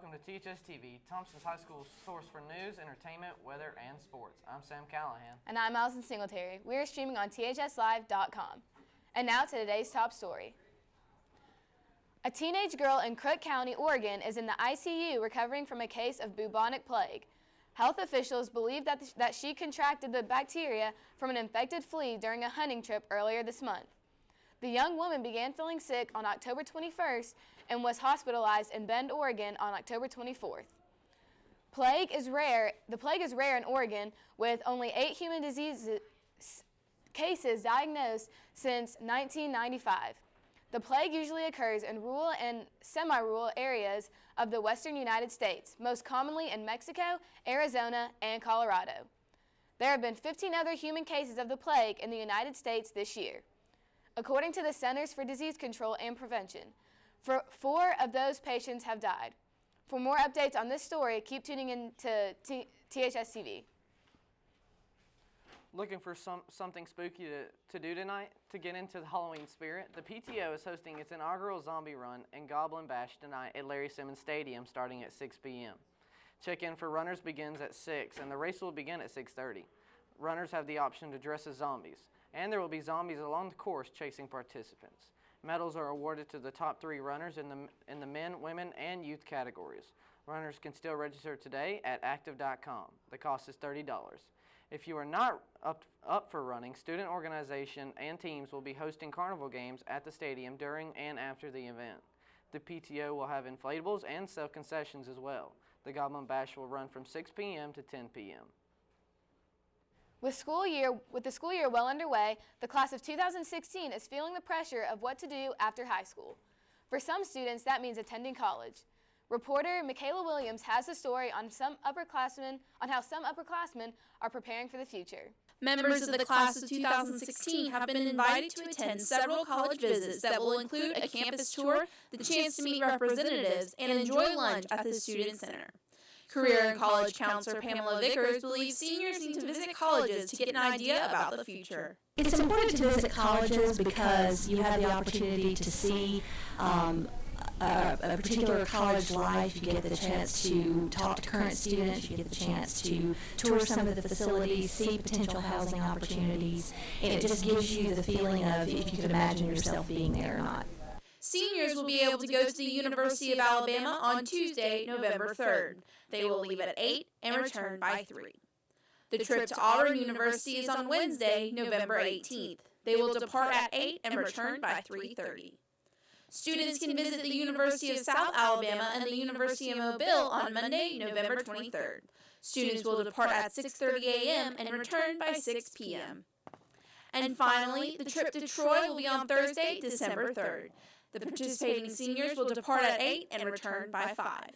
welcome to THS TV, Thompson's High School's source for news, entertainment, weather, and sports. I'm Sam Callahan. And I'm Allison Singletary. We are streaming on THSlive.com. And now to today's top story. A teenage girl in Crook County, Oregon is in the ICU recovering from a case of bubonic plague. Health officials believe that she contracted the bacteria from an infected flea during a hunting trip earlier this month. The young woman began feeling sick on October 21st and was hospitalized in Bend, Oregon on October 24th. The plague is rare in Oregon, with only 8 human disease cases diagnosed since 1995. The plague usually occurs in rural and semi-rural areas of the western United States, most commonly in Mexico, Arizona, and Colorado. There have been 15 other human cases of the plague in the United States this year. According to the Centers for Disease Control and Prevention, 4 of those patients have died. For more updates on this story, keep tuning in to THS TV. Looking for something spooky to do tonight? To get into the Halloween spirit, the PTO is hosting its inaugural Zombie Run and Goblin Bash tonight at Larry Simmons Stadium starting at 6 p.m. Check-in for runners begins at 6 and the race will begin at 6:30. Runners have the option to dress as zombies, and there will be zombies along the course chasing participants. Medals are awarded to the top 3 runners in the men, women, and youth categories. Runners can still register today at active.com. The cost is $30. If you are not up for running, student organization and teams will be hosting carnival games at the stadium during and after the event. The PTO will have inflatables and sell concessions as well. The Goblin Bash will run from 6 p.m. to 10 p.m. With the school year well underway, the class of 2016 is feeling the pressure of what to do after high school. For some students, that means attending college. Reporter Michaela Williams has the story on how some upperclassmen are preparing for the future. Members of the class of 2016 have been invited to attend several college visits that will include a campus tour, the chance to meet representatives, and enjoy lunch at the Student Center. Career and College Counselor Pamela Vickers believes seniors need to visit colleges to get an idea about the future. It's important to visit colleges because you have the opportunity to see a particular college life. You get the chance to talk to current students. You get the chance to tour some of the facilities, see potential housing opportunities, and it just gives you the feeling of if you could imagine yourself being there or not. Seniors will be able to go to the University of Alabama on Tuesday, November 3rd. They will leave at 8 and return by 3. The trip to Auburn University is on Wednesday, November 18th. They will depart at 8 and return by 3:30. Students can visit the University of South Alabama and the University of Mobile on Monday, November 23rd. Students will depart at 6:30 a.m. and return by 6 p.m. And finally, the trip to Troy will be on Thursday, December 3rd. The participating seniors will depart at 8 and return by 5.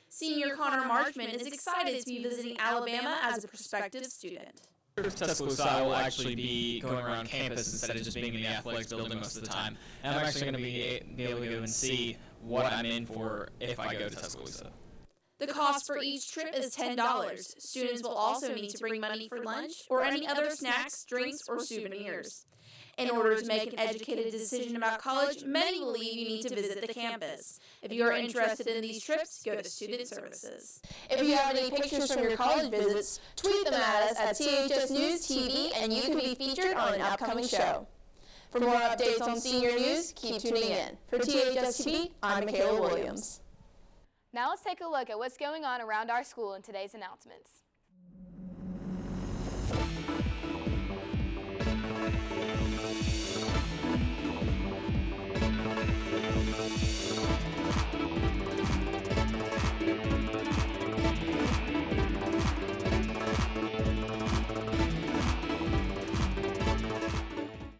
Senior Connor Marchman is excited to be visiting Alabama as a prospective student. Tuscaloosa, I will actually be going around campus instead of just being in the athletics building most of the time. And I'm actually going to be able to go and see what I'm in for if I go to Tuscaloosa. The cost for each trip is $10. Students will also need to bring money for lunch or any other snacks, drinks, or souvenirs. In order to make an educated decision about college, many believe you need to visit the campus. If you are interested in these trips, go to Student Services. If you have any pictures from your college visits, tweet them at us at THS News TV and you can be featured on an upcoming show. For more updates on senior news, keep tuning in. For THS TV, I'm Michaela Williams. Now let's take a look at what's going on around our school in today's announcements.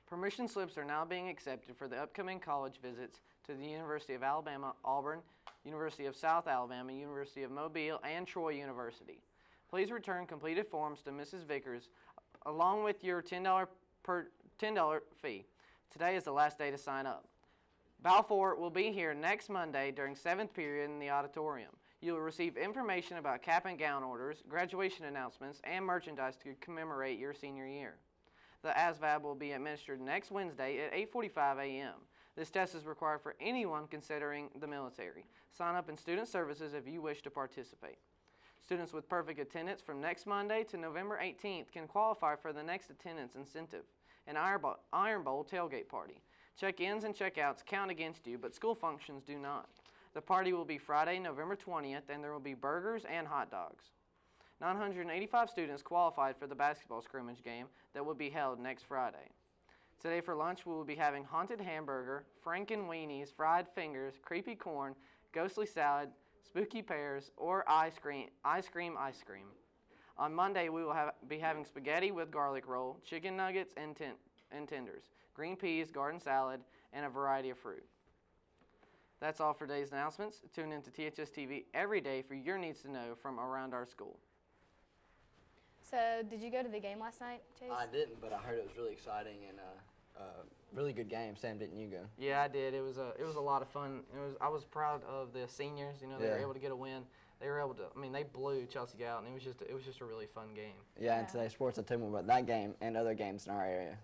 Permission slips are now being accepted for the upcoming college visits to the University of Alabama, Auburn, University of South Alabama, University of Mobile, and Troy University. Please return completed forms to Mrs. Vickers along with your $10 fee. Today is the last day to sign up. Balfour will be here next Monday during 7th period in the auditorium. You will receive information about cap and gown orders, graduation announcements, and merchandise to commemorate your senior year. The ASVAB will be administered next Wednesday at 8:45 a.m. This test is required for anyone considering the military. Sign up in Student Services if you wish to participate. Students with perfect attendance from next Monday to November 18th can qualify for the next attendance incentive, an Iron Bowl tailgate party. Check-ins and check-outs count against you, but school functions do not. The party will be Friday, November 20th, and there will be burgers and hot dogs. 985 students qualified for the basketball scrimmage game that will be held next Friday. Today for lunch, we will be having haunted hamburger, Franken weenies, fried fingers, creepy corn, ghostly salad, spooky pears, or ice cream. On Monday, we will be having spaghetti with garlic roll, chicken nuggets and tenders, green peas, garden salad, and a variety of fruit. That's all for today's announcements. Tune in to THS TV every day for your needs to know from around our school. So, did you go to the game last night, Chase? I didn't, but I heard it was really exciting and really good game. Sam, didn't you go? Yeah, I did. It was a lot of fun. I was proud of the seniors. You know, they were able to get a win. They were able to. I mean, they blew Chelsea out, and it was just a really fun game. Yeah, and today's sports will tell you more about that game and other games in our area.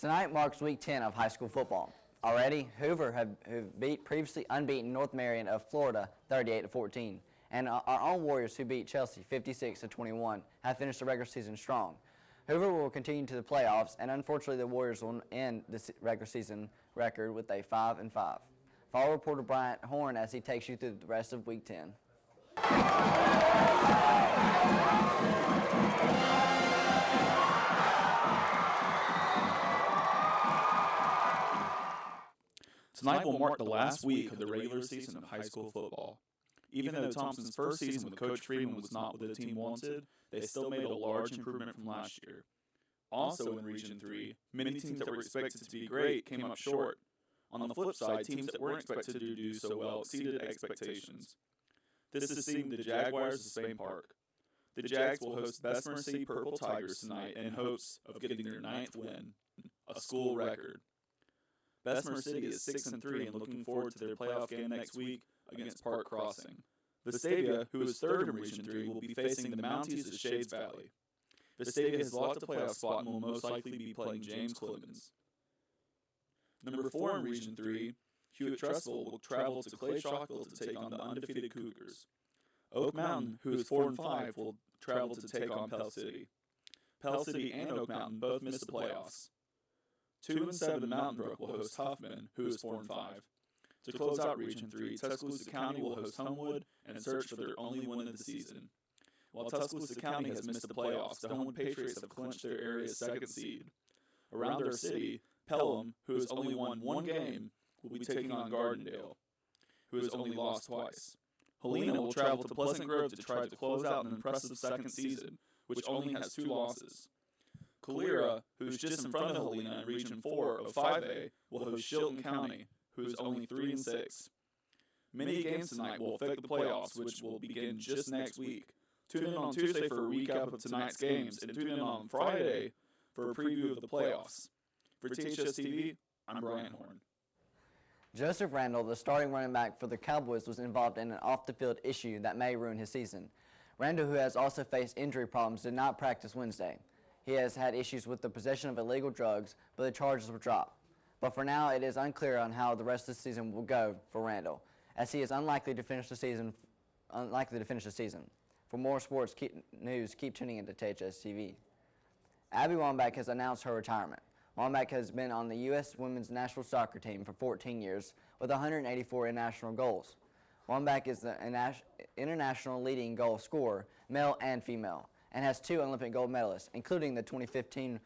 Tonight marks week 10 of high school football. Already, Hoover who beat previously unbeaten North Marion of Florida 38-14, and our own Warriors, who beat Chelsea 56-21, have finished the regular season strong. Hoover will continue to the playoffs, and unfortunately the Warriors will end the regular season record with a 5-5. Follow reporter Bryant Horn as he takes you through the rest of week 10. Tonight will mark the last week of the regular season of high school football. Even though Thompson's first season with Coach Freeman was not what the team wanted, they still made a large improvement from last year. Also in Region 3, many teams that were expected to be great came up short. On the flip side, teams that weren't expected to do so well exceeded expectations. This is seeing the Jaguars of Spain Park. The Jags will host Bessemer City Purple Tigers tonight in hopes of getting their 9th win, a school record. Bessemer City is 6-3 and looking forward to their playoff game next week against Park Crossing. Vestavia, who is 3rd in Region 3, will be facing the Mounties of Shades Valley. Vestavia has lost a playoff spot and will most likely be playing James Clemens. Number 4 in Region 3, Hewitt-Trussville will travel to Clay Chalkville to take on the undefeated Cougars. Oak Mountain, who is 4-5, will travel to take on Pell City. Pell City and Oak Mountain both missed the playoffs. 2-7 Mountain Brook will host Huffman, who is 4-5. To close out Region 3, Tuscaloosa County will host Homewood and search for their only win of the season. While Tuscaloosa County has missed the playoffs, the Homewood Patriots have clinched their area's 2nd seed. Around their city, Pelham, who has only won one game, will be taking on Gardendale, who has only lost twice. Helena will travel to Pleasant Grove to try to close out an impressive 2nd season, which only has 2 losses. Calera, who's just in front of Helena in Region 4 of 5A, will host Chilton County, who is only 3-6. Many games tonight will affect the playoffs, which will begin just next week. Tune in on Tuesday for a recap of tonight's games, and tune in on Friday for a preview of the playoffs. For THS TV, I'm Brian Horn. Joseph Randall, the starting running back for the Cowboys, was involved in an off-the-field issue that may ruin his season. Randall, who has also faced injury problems, did not practice Wednesday. He has had issues with the possession of illegal drugs, but the charges were dropped. But for now, it is unclear on how the rest of the season will go for Randall, as he is unlikely to finish the season. For more sports news, keep tuning into THS TV. Abby Wambach has announced her retirement. Wambach has been on the U.S. women's national soccer team for 14 years with 184 international goals. Wambach is the international leading goal scorer, male and female, and has 2 Olympic gold medalists, including the 2015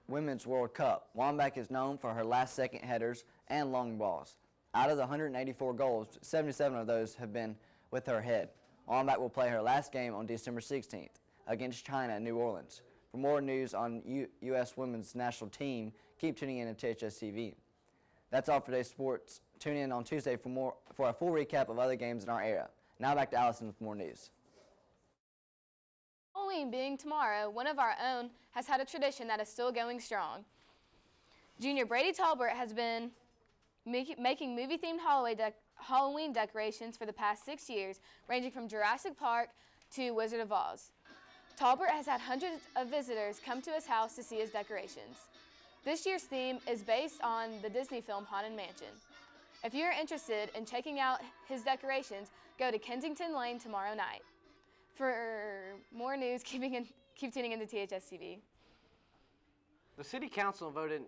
Women's World Cup. Wambach is known for her last-second headers and long balls. Out of the 184 goals, 77 of those have been with her head. Wambach will play her last game on December 16th against China in New Orleans. For more news on U.S. women's national team, keep tuning in to THS TV. That's all for today's sports. Tune in on Tuesday for a full recap of other games in our area. Now back to Allison with more news. Halloween being tomorrow, one of our own has had a tradition that is still going strong. Junior Brady Talbert has been making movie-themed Halloween decorations for the past 6 years, ranging from Jurassic Park to Wizard of Oz. Talbert has had hundreds of visitors come to his house to see his decorations. This year's theme is based on the Disney film Haunted Mansion. If you're interested in checking out his decorations, go to Kensington Lane tomorrow night. For more news, keep tuning into THS TV. The City Council voted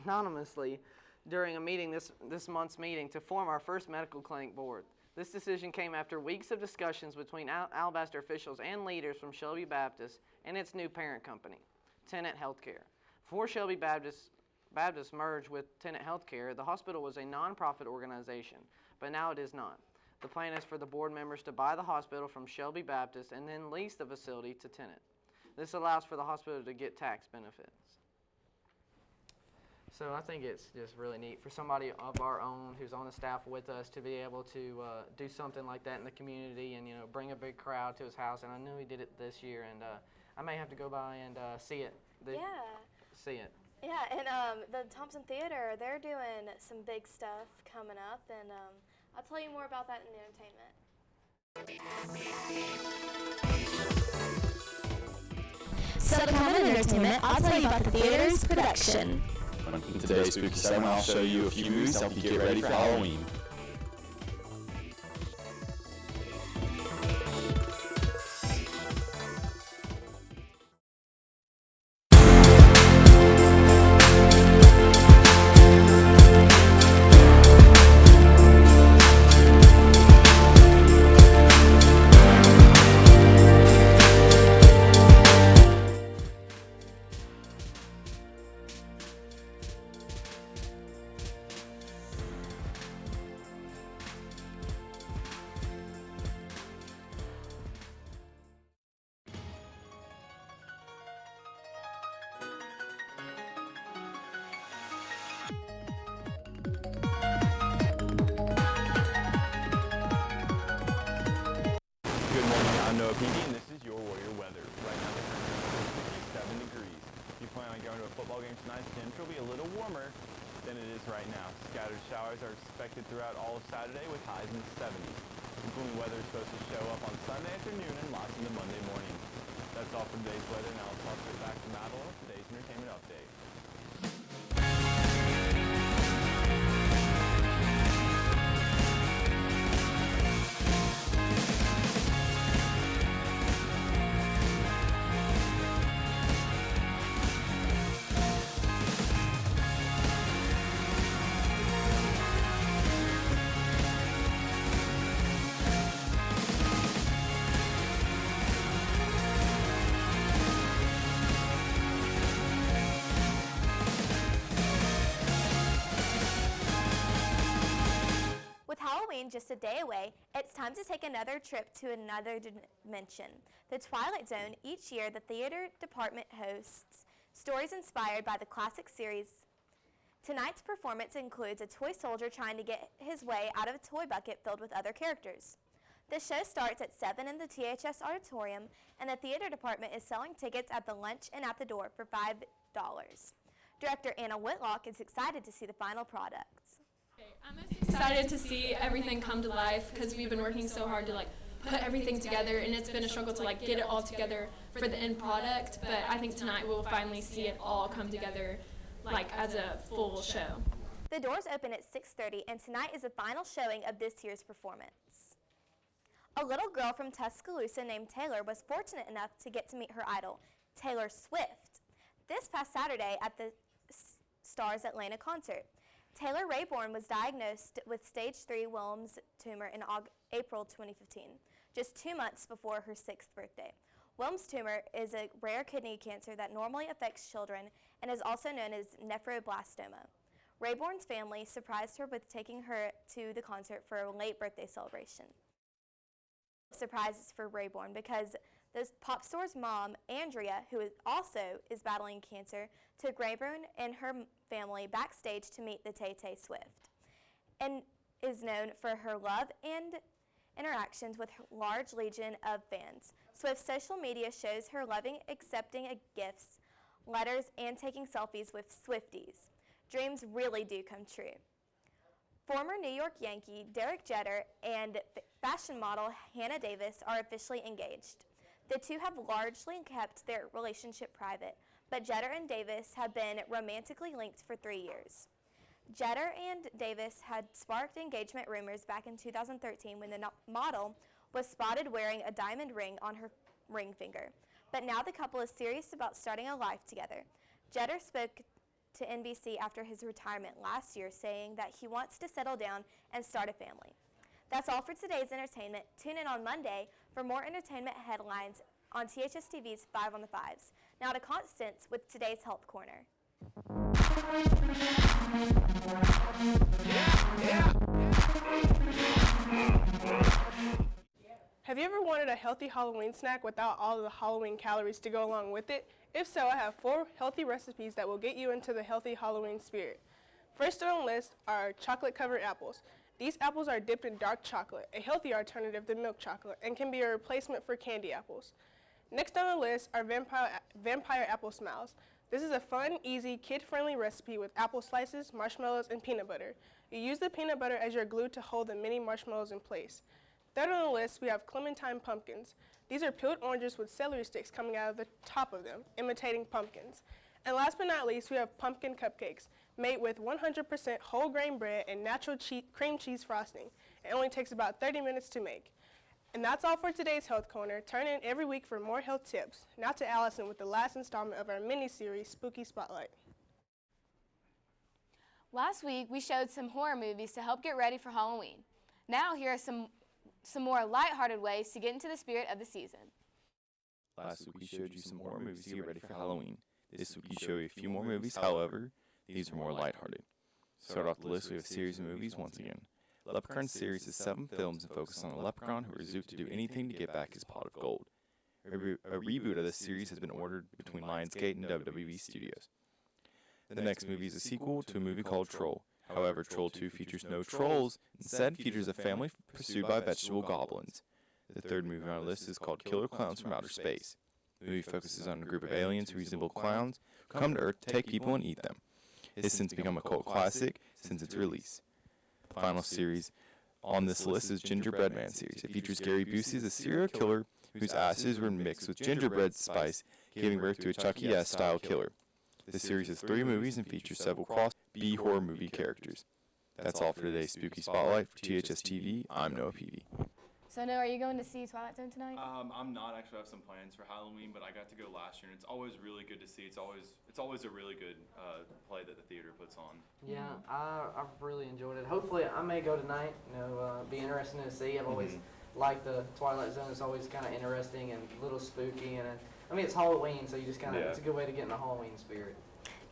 anonymously during a meeting this month's meeting to form our first medical clinic board. This decision came after weeks of discussions between Alabaster officials and leaders from Shelby Baptist and its new parent company, Tenet Healthcare. Before Shelby Baptist merged with Tenet Healthcare, the hospital was a nonprofit organization, but now it is not. The plan is for the board members to buy the hospital from Shelby Baptist and then lease the facility to Tenet. This allows for the hospital to get tax benefits. So I think it's just really neat for somebody of our own who's on the staff with us to be able to do something like that in the community and, bring a big crowd to his house. And I knew he did it this year, and I may have to go by and see it. See it. Yeah, and the Thompson Theater, they're doing some big stuff coming up, and I'll tell you more about that in entertainment. So to come in entertainment, I'll tell you about the theater's production. In today's spooky segment, I'll show you a few movies to help you get ready for Halloween. I'm Noah Peavy, and this is your Warrior weather. Right now the temperature is 57 degrees. If you plan on going to a football game tonight, the temperature will be a little warmer than it is right now. Scattered showers are expected throughout all of Saturday with highs in the 70s. The gloomy weather is supposed to show up on Sunday afternoon and last into Monday morning. That's all for today's weather. Now let's talk back to Madeline with today's entertainment update. Just a day away, it's time to take another trip to another dimension. The Twilight Zone. Each year, the theater department hosts stories inspired by the classic series. Tonight's performance includes a toy soldier trying to get his way out of a toy bucket filled with other characters. The show starts at 7 in the THS auditorium, and the theater department is selling tickets at the lunch and at the door for $5. Director Anna Whitlock is excited to see the final products. I'm most excited to see everything come to life because we've been working so hard to put everything together, and it's been a struggle to get it all together for the end product, but I think tonight we'll finally see it all come together as a full show. The doors open at 6:30, and tonight is the final showing of this year's performance. A little girl from Tuscaloosa named Taylor was fortunate enough to get to meet her idol, Taylor Swift, this past Saturday at the Stars Atlanta concert. Taylor Rayborn was diagnosed with stage 3 Wilms tumor in April 2015. just 2 months before her 6th birthday. Wilm's tumor is a rare kidney cancer that normally affects children and is also known as nephroblastoma. Rayborn's family surprised her with taking her to the concert for a late birthday celebration. Surprises for Rayborn because the pop star's mom, Andrea, who also is battling cancer, took Rayborn and her family backstage to meet the Tay-Tay Swift, and is known for her love and interactions with her large legion of fans. Swift's social media shows her loving accepting gifts, letters, and taking selfies with Swifties. Dreams really do come true. Former New York Yankee Derek Jeter and fashion model Hannah Davis are officially engaged. The two have largely kept their relationship private, but Jeter and Davis have been romantically linked for 3 years. Jeter and Davis had sparked engagement rumors back in 2013 when the model was spotted wearing a diamond ring on her ring finger. But now the couple is serious about starting a life together. Jeter spoke to NBC after his retirement last year, saying that he wants to settle down and start a family. That's all for today's entertainment. Tune in on Monday for more entertainment headlines on THS TV's 5 on the 5s. Now to Constance with today's Health Corner. Have you ever wanted a healthy Halloween snack without all of the Halloween calories to go along with it? If so, I have 4 healthy recipes that will get you into the healthy Halloween spirit. First on the list are chocolate-covered apples. These apples are dipped in dark chocolate, a healthy alternative to milk chocolate, and can be a replacement for candy apples. Next on the list are vampire apple smiles. This is a fun, easy, kid-friendly recipe with apple slices, marshmallows, and peanut butter. You use the peanut butter as your glue to hold the mini marshmallows in place. Third on the list, we have clementine pumpkins. These are peeled oranges with celery sticks coming out of the top of them, imitating pumpkins. And last but not least, we have pumpkin cupcakes, made with 100% whole grain bread and natural cream cheese frosting. It only takes about 30 minutes to make. And that's all for today's Health Corner. Turn in every week for more health tips. Now to Allison with the last installment of our mini-series, Spooky Spotlight. Last week, we showed some horror movies to help get ready for Halloween. Now, here are some more lighthearted ways to get into the spirit of the season. Last week we showed you some horror movies to get ready for Halloween. This week we show you a few more movies, however, these are more lighthearted. To start off the list, we have a series of movies once again. Leprechaun series is 7 films and focus on a leprechaun who resolves to do anything to get back his pot of gold. A reboot of this series has been ordered between Lionsgate and WWE Studios. The next movie is a sequel to a movie called Troll. However, Troll 2 features no trolls, instead features a family pursued by vegetable goblins. The third movie on our list is called Killer Clowns from Outer Space. The movie focuses on a group of aliens who resemble clowns who come to Earth to take people and eat them. It has since become a cult classic since its release. The final series on this list is Gingerbread Man series. It features Gary Busey as a serial killer whose ashes were mixed with gingerbread spice, giving birth to a Chucky S-style killer. The series has 3 movies and features several cross-B horror movie characters. That's all for today's Spooky Spotlight. For THS TV, I'm Noah Peavy. So, Noah, are you going to see Twilight Zone tonight? I'm not actually. I have some plans for Halloween, but I got to go last year, and it's always really good to see. It's always a really good play that the theater puts on. Yeah, I've really enjoyed it. Hopefully, I may go tonight. Be interesting to see. I've always liked the Twilight Zone. It's always kind of interesting and a little spooky, and it's Halloween, so you just kind of it's a good way to get in the Halloween spirit.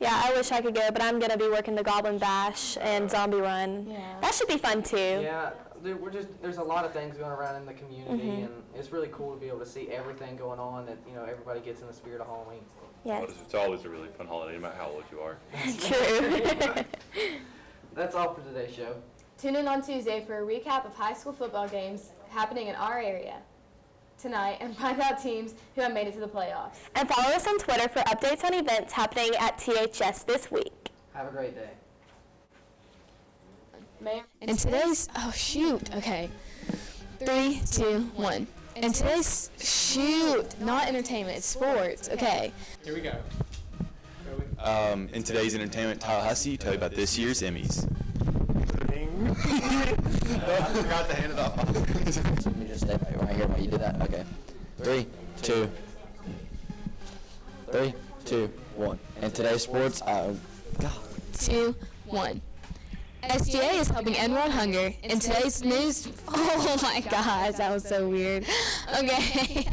Yeah, I wish I could go, but I'm going to be working the Goblin Bash and Zombie Run. Yeah. That should be fun, too. Yeah, there's a lot of things going around in the community, and it's really cool to be able to see everything going on that, everybody gets in the spirit of Halloween. Yes. Well, it's always a really fun holiday, no matter how old you are. True. That's all for today's show. Tune in on Tuesday for a recap of high school football games happening in our area tonight and find out teams who have made it to the playoffs. And follow us on Twitter for updates on events happening at THS this week. Have a great day. And today's, okay. 3, 2, 1. And today's, not entertainment, it's sports, okay. Here we go. In today's entertainment, Tallahassee tell you about this year's Emmys. I forgot to hand it off. Let me just stay right here while you did that. Okay. 3, 2, 1. And today's sports, 2, 1. SGA is helping end world hunger. In today's news, oh my gosh, that was so weird. Okay.